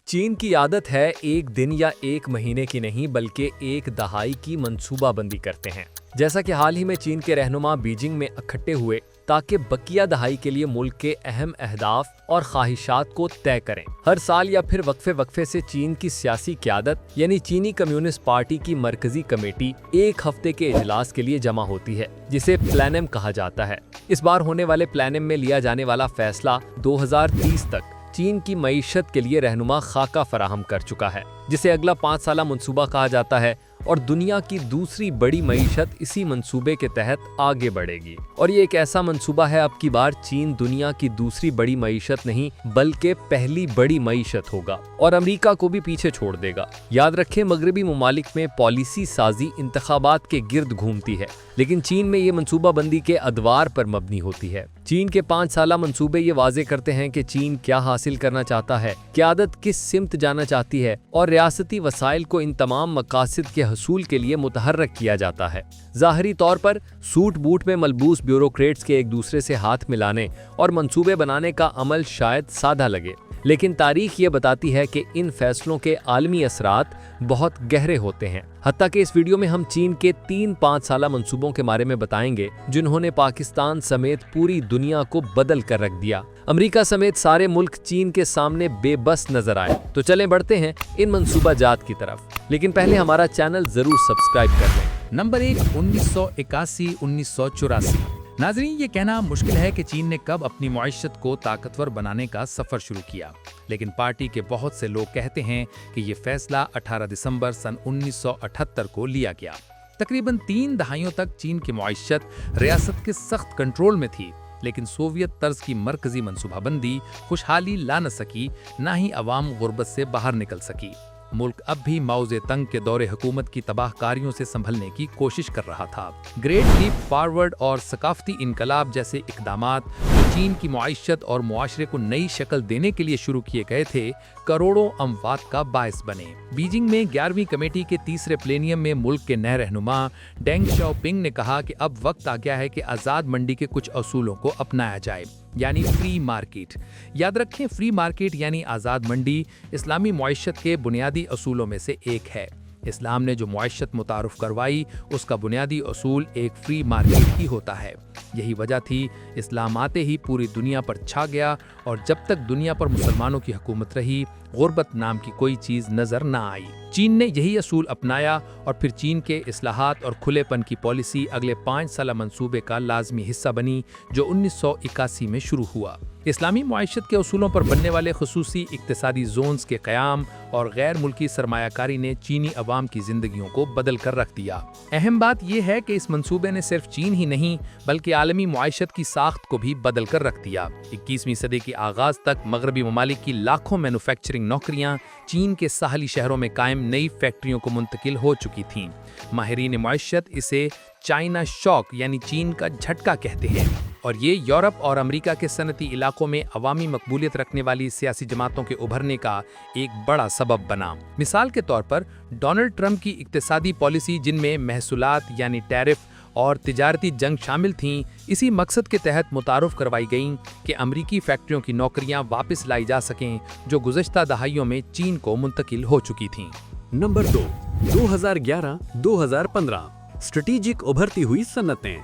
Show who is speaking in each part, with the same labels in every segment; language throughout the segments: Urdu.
Speaker 1: چین کی عادت ہے ایک دن یا ایک مہینے کی نہیں بلکہ ایک دہائی کی منصوبہ بندی کرتے ہیں، جیسا کہ حال ہی میں چین کے رہنما بیجنگ میں اکٹھے ہوئے تاکہ بقیہ دہائی کے لیے ملک کے اہم اہداف اور خواہشات کو طے کریں۔ ہر سال یا پھر وقفے سے چین کی سیاسی قیادت یعنی چینی کمیونسٹ پارٹی کی مرکزی کمیٹی ایک ہفتے کے اجلاس کے لیے جمع ہوتی ہے، جسے پلینم کہا جاتا ہے۔ اس بار ہونے والے پلینم میں لیا جانے والا فیصلہ 2030 تک چین کی معیشت کے لیے رہنما خاکہ فراہم کر چکا ہے، جسے اگلا 5 سالہ منصوبہ کہا جاتا ہے، اور دنیا کی دوسری بڑی معیشت اسی منصوبے کے تحت آگے بڑھے گی۔ اور یہ ایک ایسا منصوبہ ہے، اب کی بار چین دنیا کی دوسری بڑی معیشت نہیں بلکہ پہلی بڑی معیشت ہوگا اور امریکہ کو بھی پیچھے چھوڑ دے گا۔ یاد رکھیں، مغربی ممالک میں پالیسی سازی انتخابات کے گرد گھومتی ہے، لیکن چین میں یہ منصوبہ بندی کے ادوار پر مبنی ہوتی ہے۔ چین کے 5 سالہ منصوبے یہ واضح کرتے ہیں کہ چین کیا حاصل کرنا چاہتا ہے، قیادت کس سمت جانا چاہتی ہے، اور ریاستی وسائل کو ان تمام مقاصد کے حصول کے لیے متحرک کیا جاتا ہے۔ ظاہری طور پر سوٹ بوٹ میں ملبوس بیوروکریٹس کے ایک دوسرے سے ہاتھ ملانے اور منصوبے بنانے کا عمل شاید سادہ لگے، لیکن تاریخ یہ بتاتی ہے کہ ان فیصلوں کے عالمی اثرات بہت گہرے ہوتے ہیں۔ حتیٰ کہ اس ویڈیو میں ہم چین کے 3 5 سالہ منصوبوں کے بارے میں بتائیں گے جنہوں نے پاکستان سمیت پوری دنیا کو بدل کر رکھ دیا۔ امریکہ سمیت سارے ملک چین کے سامنے بے بس نظر آئے۔ تو چلیں بڑھتے ہیں ان منصوبہ جات کی طرف، لیکن پہلے ہمارا چینل ضرور سبسکرائب کر لیں۔
Speaker 2: نمبر 1، 1981 1984۔ ناظرین، یہ کہنا مشکل ہے کہ چین نے کب اپنی معیشت کو طاقتور بنانے کا سفر شروع کیا، لیکن پارٹی کے بہت سے لوگ کہتے ہیں کہ یہ فیصلہ 18 دسمبر سن 1978 کو لیا گیا۔ تقریباً 3 دہائیوں تک چین کی معیشت ریاست کے سخت کنٹرول میں تھی، لیکن سوویت طرز کی مرکزی منصوبہ بندی خوشحالی لا نہ سکی، نہ ہی عوام غربت سے باہر نکل سکی۔ ملک اب بھی ماؤ زے تنگ کے دور حکومت کی تباہ کاریوں سے سنبھلنے کی کوشش کر رہا تھا۔ گریٹ لیپ فارورڈ اور ثقافتی انقلاب جیسے اقدامات جو چین کی معیشت اور معاشرے کو نئی شکل دینے کے لیے شروع کیے گئے تھے، کروڑوں اموات کا باعث بنے۔ بیجنگ میں 11ویں کمیٹی کے تیسرے پلینیم میں ملک کے نئے رہنما ڈینگ شاؤ پنگ نے کہا کہ اب وقت آ گیا ہے کہ آزاد منڈی کے کچھ اصولوں کو اپنایا جائے، یعنی فری مارکیٹ۔ یاد رکھیں، فری مارکیٹ یعنی آزاد منڈی اسلامی معیشت کے بنیادی اصولوں میں سے ایک ہے۔ اسلام نے جو معیشت متعارف کروائی، اس کا بنیادی اصول ایک فری مارکیٹ ہی ہوتا ہے۔ یہی وجہ تھی اسلام آتے ہی پوری دنیا پر چھا گیا، اور جب تک دنیا پر مسلمانوں کی حکومت رہی، غربت نام کی کوئی چیز نظر نہ آئی۔ چین نے یہی اصول اپنایا، اور پھر چین کے اصلاحات اور کھلے پن کی پالیسی اگلے 5 سالہ منصوبے کا لازمی حصہ بنی جو 1981 میں شروع ہوا۔ اسلامی معیشت کے اصولوں پر بننے والے خصوصی اقتصادی زونز کے قیام اور غیر ملکی سرمایہ کاری نے چینی عوام کی زندگیوں کو بدل کر رکھ دیا۔ اہم بات یہ ہے کہ اس منصوبے نے صرف چین ہی نہیں بلکہ عالمی معیشت کی ساخت کو بھی بدل کر رکھ دیا۔ 21ویں صدی کے آغاز تک مغربی ممالک کی لاکھوں مینوفیکچرنگ نوکریاں چین کے ساحلی شہروں میں قائم نئی فیکٹریوں کو منتقل ہو چکی تھیں۔ ماہرین معیشت اسے چائنا شاک یعنی چین کا جھٹکا کہتے ہیں، اور یہ یورپ اور امریکہ کے صنعتی علاقوں میں عوامی مقبولیت رکھنے والی سیاسی جماعتوں کے ابھرنے کا ایک بڑا سبب بنا۔ مثال کے طور پر ڈونلڈ ٹرمپ کی اقتصادی پالیسی، جن میں محصولات یعنی ٹیرف اور تجارتی جنگ شامل تھیں، اسی مقصد کے تحت متعارف کروائی گئیں کہ امریکی فیکٹریوں کی نوکریاں واپس لائی جا سکیں جو گزشتہ دہائیوں میں چین کو منتقل ہو چکی تھیں۔
Speaker 3: نمبر 2، 2011-2015۔ اسٹریٹجک ابھرتی ہوئی صنعتیں۔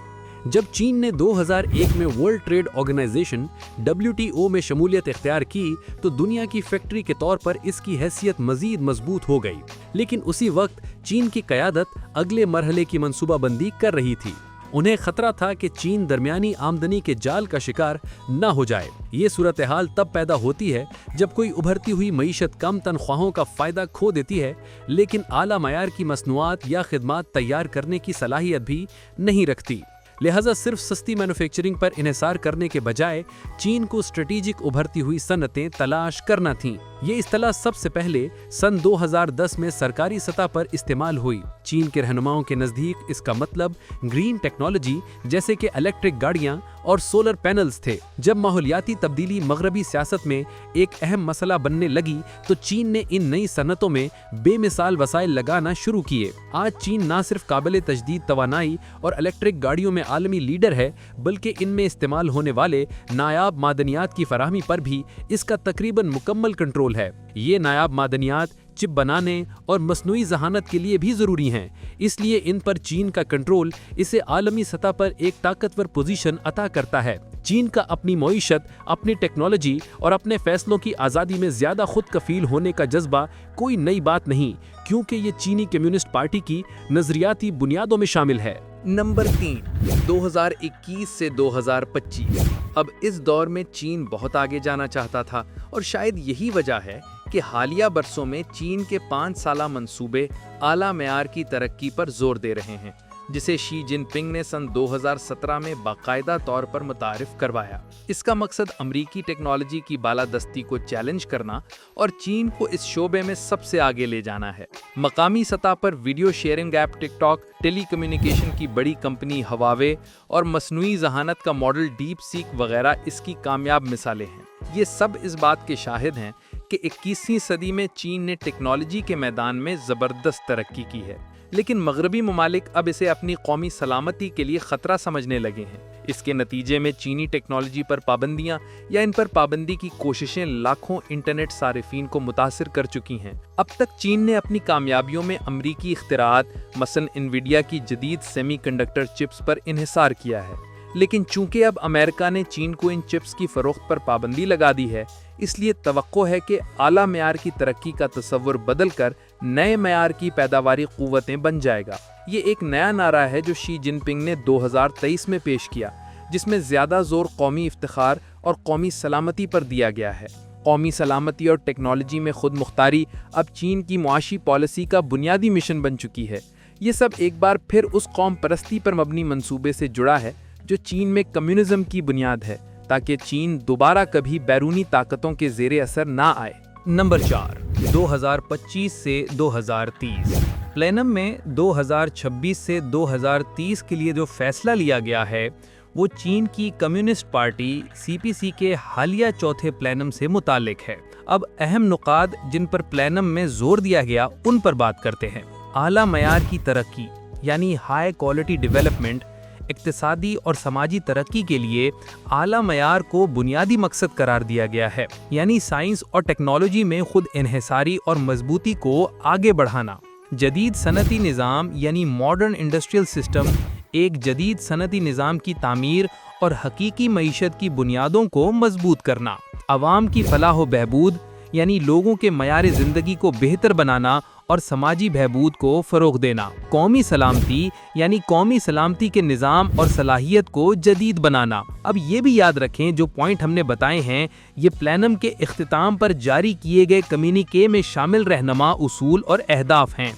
Speaker 3: جب چین نے 2001 میں ورلڈ ٹریڈ آرگنائزیشن WTO میں شمولیت اختیار کی تو دنیا کی فیکٹری کے طور پر اس کی حیثیت مزید مضبوط ہو گئی، لیکن اسی وقت چین کی قیادت اگلے مرحلے کی منصوبہ بندی کر رہی تھی۔ انہیں خطرہ تھا کہ چین درمیانی آمدنی کے جال کا شکار نہ ہو جائے۔ یہ صورتحال تب پیدا ہوتی ہے جب کوئی ابھرتی ہوئی معیشت کم تنخواہوں کا فائدہ کھو دیتی ہے، لیکن اعلیٰ معیار کی مصنوعات یا خدمات تیار کرنے کی صلاحیت بھی نہیں رکھتی۔ لہٰذا صرف سستی مینوفیکچرنگ پر انحصار کرنے کے بجائے چین کو اسٹریٹجک ابھرتی ہوئی صنعتیں تلاش کرنا تھیں۔ یہ اصطلاح سب سے پہلے سن 2010 میں سرکاری سطح پر استعمال ہوئی۔ چین کے رہنماؤں کے نزدیک اس کا مطلب گرین ٹیکنالوجی جیسے کہ الیکٹرک گاڑیاں اور سولر پینلز تھے۔ جب ماحولیاتی تبدیلی مغربی سیاست میں ایک اہم مسئلہ بننے لگی تو چین نے ان نئی صنعتوں میں بے مثال وسائل لگانا شروع کیے۔ آج چین نہ صرف قابل تجدید توانائی اور الیکٹرک گاڑیوں میں عالمی لیڈر ہے، بلکہ ان میں استعمال ہونے والے نایاب معدنیات کی فراہمی پر بھی اس کا تقریباً مکمل کنٹرول رول ہے۔ یہ نایاب معدنیات چپ بنانے اور مصنوعی ذہانت کے لیے بھی ضروری ہیں، اس لیے ان پر چین کا کنٹرول اسے عالمی سطح پر ایک طاقتور پوزیشن عطا کرتا ہے۔ چین کا اپنی معیشت، اپنی ٹیکنالوجی اور اپنے فیصلوں کی آزادی میں زیادہ خود کفیل ہونے کا جذبہ کوئی نئی بات نہیں، کیونکہ یہ چینی کمیونسٹ پارٹی کی نظریاتی بنیادوں میں شامل ہے۔
Speaker 2: نمبر 3، 2021 سے 2025۔ اب اس دور میں چین بہت آگے جانا چاہتا تھا، اور شاید یہی وجہ ہے کہ حالیہ برسوں میں چین کے 5 سالہ منصوبے اعلیٰ معیار کی ترقی پر زور دے رہے ہیں، جسے شی جن پنگ نے سن 2017 میں باقاعدہ طور پر متعارف کروایا۔ اس کا مقصد امریکی ٹیکنالوجی کی بالادستی کو چیلنج کرنا اور چین کو اس شعبے میں سب سے آگے لے جانا ہے۔ مقامی سطح پر ویڈیو شیئرنگ ایپ ٹک ٹاک، ٹیلی کمیونیکیشن کی بڑی کمپنی ہواوے اور مصنوعی ذہانت کا ماڈل ڈیپ سیک وغیرہ اس کی کامیاب مثالیں ہیں۔ یہ سب اس بات کے شاہد ہیں کہ 21ویں صدی میں چین نے ٹیکنالوجی کے میدان میں زبردست ترقی کی ہے، لیکن مغربی ممالک اب اسے اپنی قومی سلامتی کے لیے خطرہ سمجھنے لگے ہیں۔ اس کے نتیجے میں چینی ٹیکنالوجی پر پابندیاں یا ان پر پابندی کی کوششیں لاکھوں انٹرنیٹ صارفین کو متاثر کر چکی ہیں۔ اب تک چین نے اپنی کامیابیوں میں امریکی اختراعات، مثلا انویڈیا کی جدید سیمی کنڈکٹر چپس پر انحصار کیا ہے، لیکن چونکہ اب امریکہ نے چین کو ان چپس کی فروخت پر پابندی لگا دی ہے، اس لیے توقع ہے کہ اعلیٰ معیار کی ترقی کا تصور بدل کر نئے معیار کی پیداواری قوتیں بن جائے گا۔ یہ ایک نیا نعرہ ہے جو شی جن پنگ نے 2023 میں پیش کیا، جس میں زیادہ زور قومی افتخار اور قومی سلامتی پر دیا گیا ہے۔ قومی سلامتی اور ٹیکنالوجی میں خود مختاری اب چین کی معاشی پالیسی کا بنیادی مشن بن چکی ہے۔ یہ سب ایک بار پھر اس قوم پرستی پر مبنی منصوبے سے جڑا ہے جو چین میں کمیونزم کی بنیاد ہے، تاکہ چین دوبارہ کبھی بیرونی طاقتوں کے زیر اثر نہ آئے۔
Speaker 4: نمبر 4، 2025 سے 2030۔ پلینم میں 2026 سے 2030 کے لیے جو فیصلہ لیا گیا ہے وہ چین کی کمیونسٹ پارٹی CPC کے حالیہ چوتھے پلینم سے متعلق ہے۔ اب اہم نکات جن پر پلینم میں زور دیا گیا ان پر بات کرتے ہیں۔ اعلیٰ معیار کی ترقی یعنی ہائی کوالٹی ڈیولپمنٹ، اقتصادی اور سماجی ترقی کے لیے اعلیٰ معیار کو بنیادی مقصد قرار دیا گیا ہے، یعنی سائنس اور ٹیکنالوجی میں خود انحصاری اور مضبوطی کو آگے بڑھانا۔ جدید صنعتی نظام یعنی ماڈرن انڈسٹریل سسٹم، ایک جدید صنعتی نظام کی تعمیر اور حقیقی معیشت کی بنیادوں کو مضبوط کرنا۔ عوام کی فلاح و بہبود یعنی لوگوں کے معیار زندگی کو بہتر بنانا اور سماجی بہبود کو فروغ دینا۔ قومی سلامتی یعنی قومی سلامتی کے نظام اور صلاحیت کو جدید بنانا۔ اب یہ بھی یاد رکھیں جو پوائنٹ ہم نے بتائے ہیں، یہ پلینم کے اختتام پر جاری کیے گئے کمیونیکے میں شامل رہنما اصول اور اہداف ہیں۔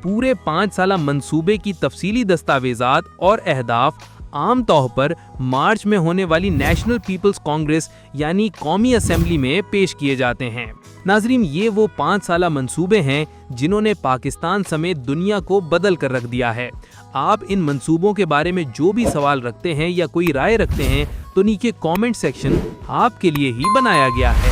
Speaker 4: پورے 5 سالہ منصوبے کی تفصیلی دستاویزات اور اہداف عام طور پر مارچ میں ہونے والی نیشنل پیپلز کانگریس یعنی قومی اسمبلی میں پیش کیے جاتے ہیں۔ ناظرین، یہ وہ 5 سالہ منصوبے ہیں جنہوں نے پاکستان سمیت دنیا کو بدل کر رکھ دیا ہے۔ آپ ان منصوبوں کے بارے میں جو بھی سوال رکھتے ہیں یا کوئی رائے رکھتے ہیں تو نیچے کامنٹ سیکشن آپ کے لیے ہی بنایا گیا ہے۔